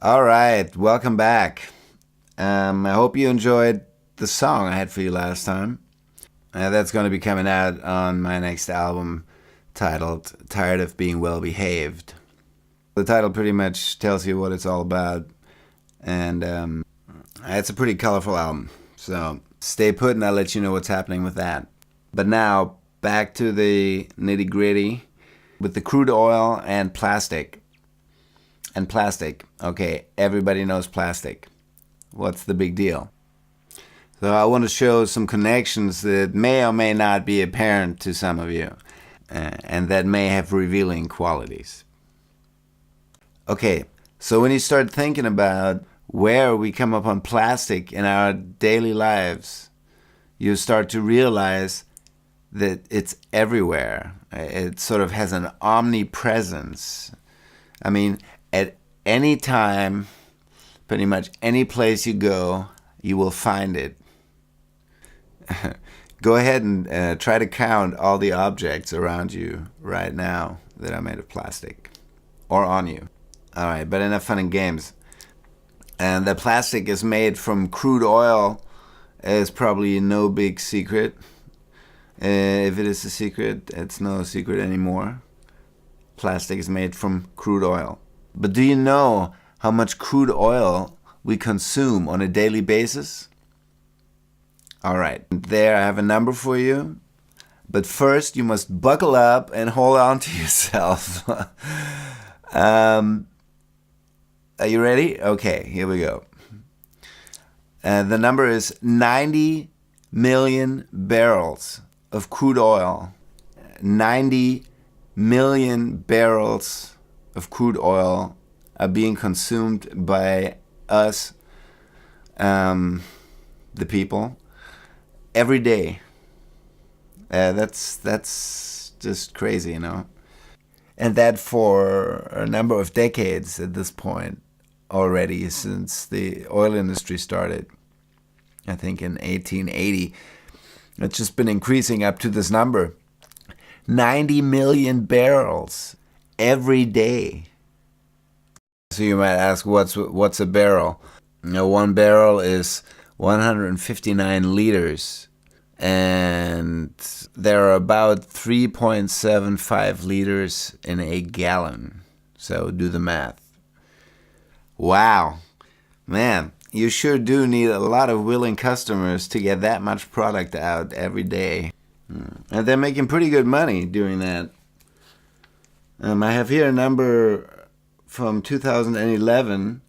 All right, welcome back. I hope you enjoyed the song I had for you last time. That's going to be coming out on my next album titled Tired of Being Well Behaved. The title pretty much tells you what it's all about, and it's a pretty colorful album. So stay put and I'll let you know what's happening with that. But now, back to the nitty gritty with the crude oil and plastic. And plastic. Okay, everybody knows plastic. What's the big deal? So I want to show some connections that may or may not be apparent to some of you, and that may have revealing qualities. Okay, so when you start thinking about where we come upon plastic in our daily lives, you start to realize that it's everywhere. It sort of has an omnipresence. I mean, at any time, pretty much any place you go, you will find it. Go ahead and try to count all the objects around you right now that are made of plastic or on you. All right, but enough fun and games. And the plastic is made from crude oil is probably no big secret. If it is a secret, it's no secret anymore. Plastic is made from crude oil. But do you know how much crude oil we consume on a daily basis? All right, there I have a number for you. But first, you must buckle up and hold on to yourself. Are you ready? Okay, here we go. The number is 90 million barrels of crude oil. 90 million barrels of crude oil are being consumed by us, the people, every day. That's just crazy, you know. And that for a number of decades at this point already, since the oil industry started, I think in 1880. It's just been increasing up to this number. 90 million barrels every day. So you might ask, what's a barrel? You know, one barrel is 159 liters. And there are about 3.75 liters in a gallon. So do the math. Wow. Man, you sure do need a lot of willing customers to get that much product out every day. And they're making pretty good money doing that. I have here a number from 2011.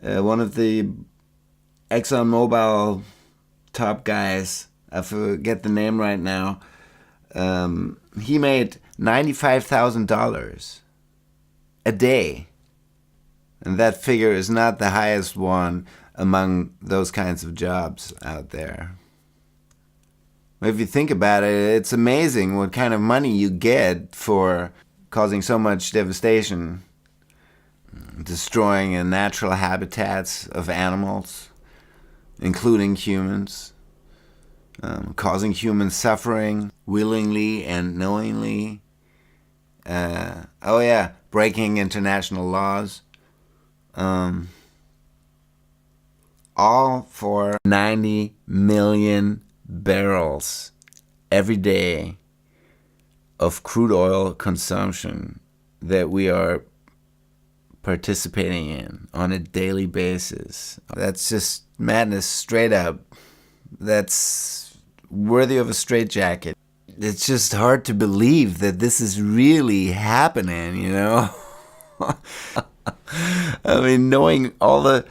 One of the ExxonMobil top guys, I forget the name right now, he made $95,000 a day. And that figure is not the highest one among those kinds of jobs out there. If you think about it, it's amazing what kind of money you get for causing so much devastation, destroying the natural habitats of animals, including humans, causing human suffering willingly and knowingly. Breaking international laws. All for 90 million barrels every day of crude oil consumption that we are participating in on a daily basis. That's just madness straight up. That's worthy of a straitjacket. It's just hard to believe that this is really happening, you know? I mean, knowing all the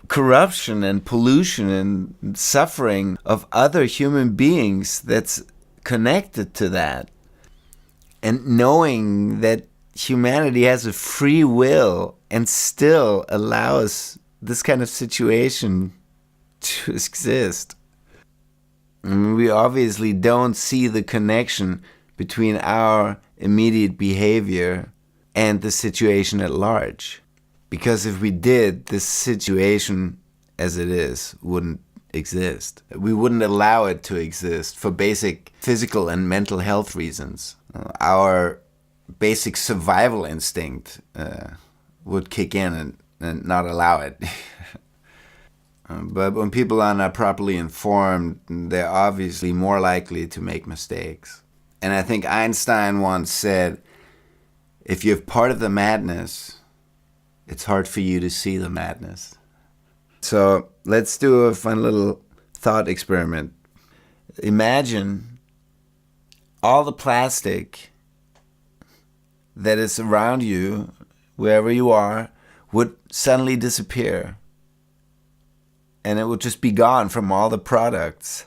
corruption and pollution and suffering of other human beings that's connected to that, and knowing that humanity has a free will and still allows this kind of situation to exist. I mean, we obviously don't see the connection between our immediate behavior and the situation at large. Because if we did, this situation as it is wouldn't exist. We wouldn't allow it to exist for basic physical and mental health reasons. Our basic survival instinct would kick in and not allow it. But when people are not properly informed, they're obviously more likely to make mistakes. And I think Einstein once said, if you're part of the madness, it's hard for you to see the madness. So let's do a fun little thought experiment. Imagine all the plastic that is around you, wherever you are, would suddenly disappear. And it would just be gone from all the products.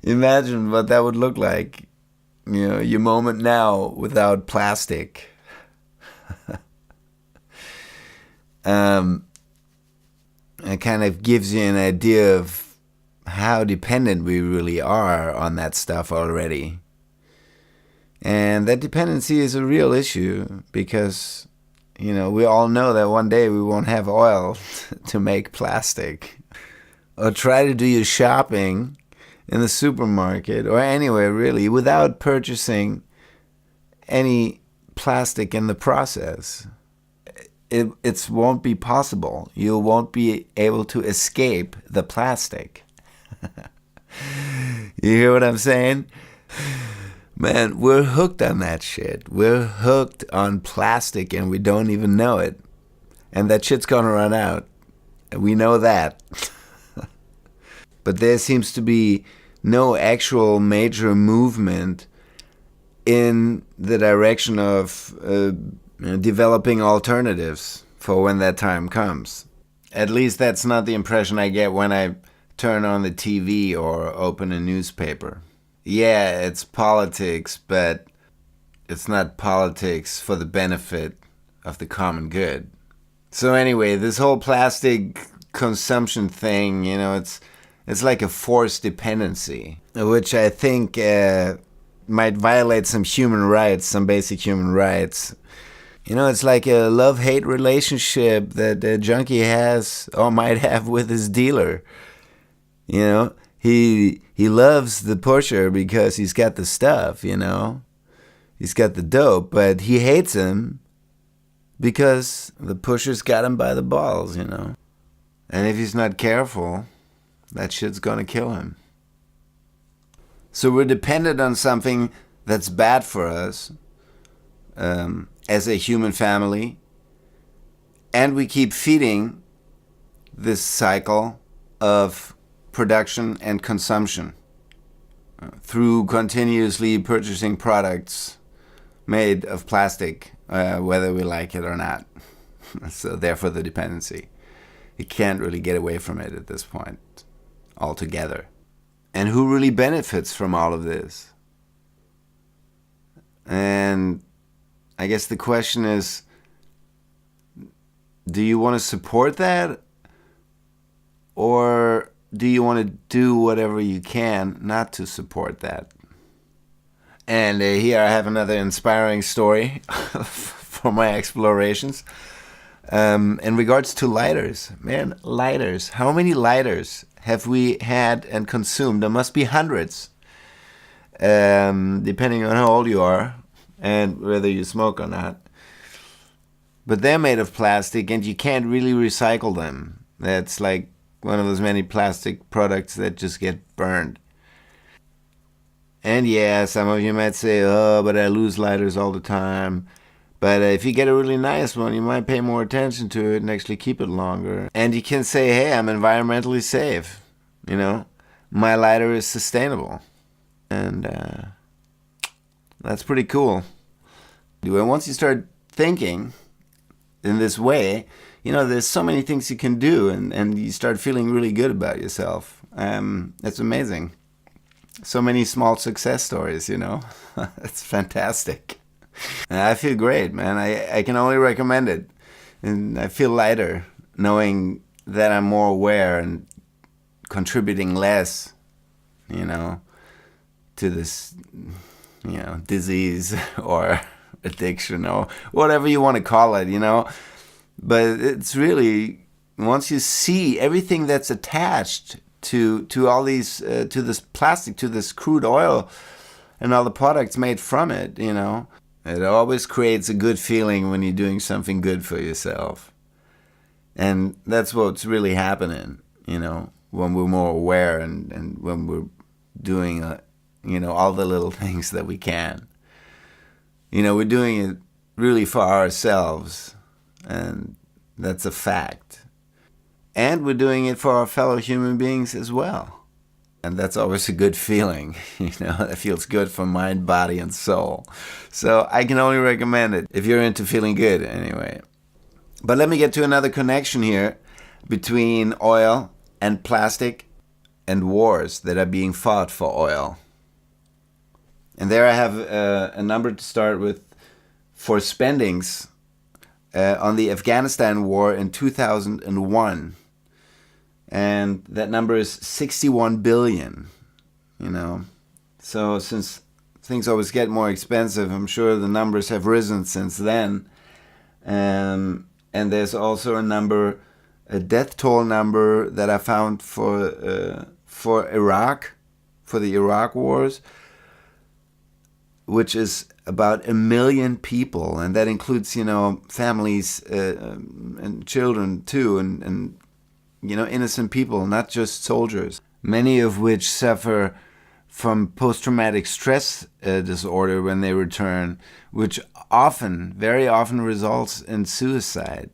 Imagine what that would look like. You know, your moment now without plastic. It kind of gives you an idea of how dependent we really are on that stuff already. And that dependency is a real issue because, you know, we all know that one day we won't have oil to make plastic. Or try to do your shopping in the supermarket or anywhere really without purchasing any plastic in the process. It won't be possible. You won't be able to escape the plastic. You hear what I'm saying? Man, we're hooked on that shit. We're hooked on plastic and we don't even know it. And that shit's gonna run out. We know that. But there seems to be no actual major movement in the direction of developing alternatives for when that time comes. At least that's not the impression I get when I turn on the TV or open a newspaper. Yeah, it's politics, but it's not politics for the benefit of the common good. So anyway, this whole plastic consumption thing, you know, it's like a forced dependency, which I think might violate some human rights, some basic human rights. You know, it's like a love-hate relationship that a junkie has or might have with his dealer. You know, he loves the pusher because he's got the stuff, you know. He's got the dope, but he hates him because the pusher's got him by the balls, you know. And if he's not careful, that shit's gonna kill him. So we're dependent on something that's bad for us as a human family, and we keep feeding this cycle of production and consumption through continuously purchasing products made of plastic, whether we like it or not. So therefore the dependency. You can't really get away from it at this point altogether. And who really benefits from all of this? And I guess the question is, do you want to support that? Or do you want to do whatever you can not to support that? And here I have another inspiring story for my explorations. In regards to lighters. Man, lighters. How many lighters have we had and consumed? There must be hundreds. Depending on how old you are and whether you smoke or not. But they're made of plastic and you can't really recycle them. That's like one of those many plastic products that just get burned. And yeah, some of you might say, oh, but I lose lighters all the time. But if you get a really nice one, you might pay more attention to it and actually keep it longer. And you can say, hey, I'm environmentally safe. You know, my lighter is sustainable. And that's pretty cool. And once you start thinking in this way, you know, there's so many things you can do and you start feeling really good about yourself. It's amazing. So many small success stories, you know. It's fantastic. And I feel great, man. I can only recommend it. And I feel lighter knowing that I'm more aware and contributing less, you know, to this, you know, disease or addiction or whatever you want to call it, you know. But it's really, once you see everything that's attached to all these, to this plastic, to this crude oil and all the products made from it, you know, It always creates a good feeling when you're doing something good for yourself. And that's what's really happening, when we're more aware and when we're doing, all the little things that we can. We're doing it really for ourselves, and that's a fact. And we're doing it for our fellow human beings as well. And that's always a good feeling, It feels good for mind, body, and soul. So I can only recommend it if you're into feeling good anyway. But let me get to another connection here between oil and plastic and wars that are being fought for oil. And there I have a number to start with for spendings on the Afghanistan war in 2001. And that number is 61 billion, So since things always get more expensive, I'm sure the numbers have risen since then. And there's also a death toll number that I found for Iraq, for the Iraq wars, which is about 1 million people, and that includes, families and children too, and innocent people, not just soldiers, many of which suffer from post-traumatic stress disorder when they return, which very often results in suicide.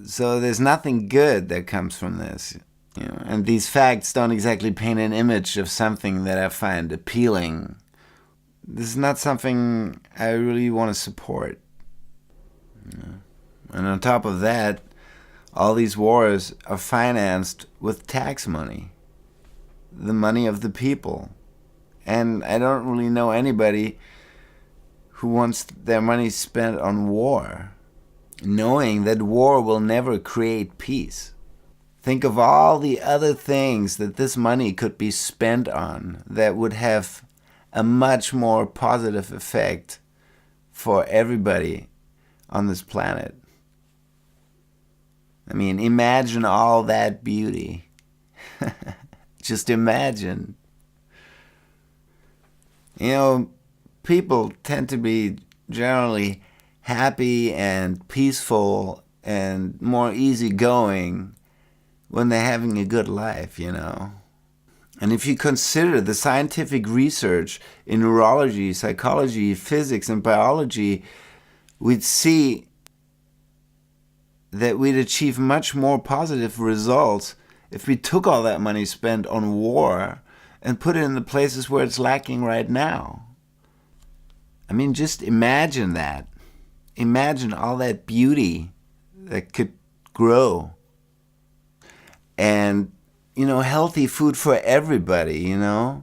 So there's nothing good that comes from this. And these facts don't exactly paint an image of something that I find appealing. This is not something I really want to support. And on top of that, all these wars are financed with tax money, the money of the people. And I don't really know anybody who wants their money spent on war, knowing that war will never create peace. Think of all the other things that this money could be spent on that would have a much more positive effect for everybody on this planet. I mean, imagine all that beauty. Just imagine. People tend to be generally happy and peaceful and more easygoing when they're having a good life, And if you consider the scientific research in neurology, psychology, physics, and biology, we'd see that we'd achieve much more positive results if we took all that money spent on war and put it in the places where it's lacking right now. I mean, just imagine that. Imagine all that beauty that could grow. And, healthy food for everybody, I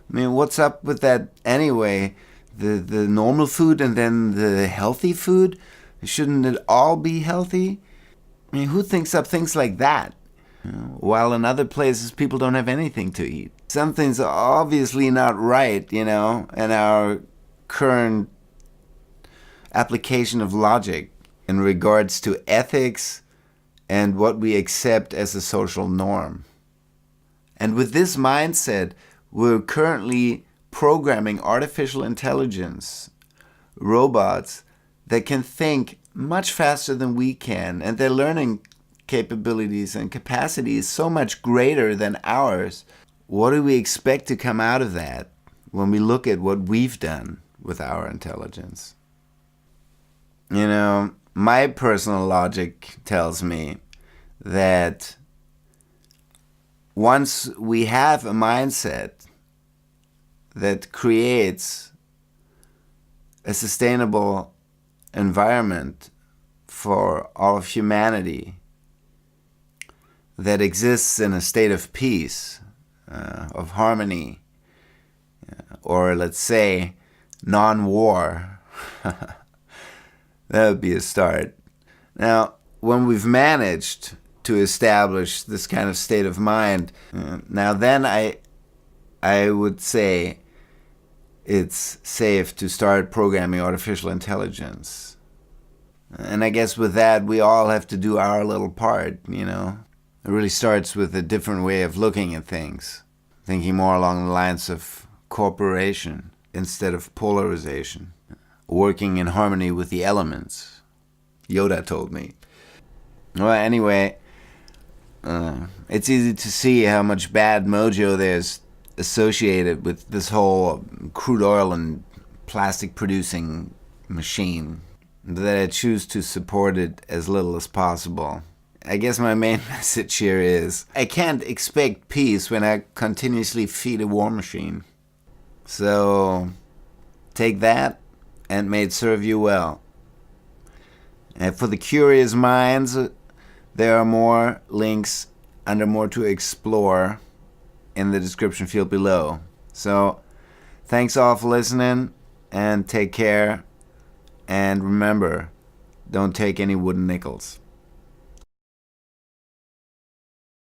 mean, what's up with that anyway? The normal food and then the healthy food? Shouldn't it all be healthy? I mean, who thinks up things like that? While in other places, people don't have anything to eat. Something's obviously not right, in our current application of logic in regards to ethics and what we accept as a social norm. And with this mindset, we're currently programming artificial intelligence, robots that can think much faster than we can, and their learning capabilities and capacity is so much greater than ours. What do we expect to come out of that when we look at what we've done with our intelligence? My personal logic tells me that once we have a mindset that creates a sustainable environment for all of humanity that exists in a state of peace, of harmony, or let's say non-war, that would be a start. Now, when we've managed to establish this kind of state of mind, now then I would say it's safe to start programming artificial intelligence. And I guess with that, we all have to do our little part, It really starts with a different way of looking at things, thinking more along the lines of cooperation instead of polarization. working in harmony with the elements. Yoda told me. Well, anyway, it's easy to see how much bad mojo there's associated with this whole crude oil and plastic producing machine, that I choose to support it as little as possible. I guess my main message here is I can't expect peace when I continuously feed a war machine. So take that, and may it serve you well. And for the curious minds, there are more links under more to explore in the description field below. So thanks all for listening, and take care. And remember, don't take any wooden nickels.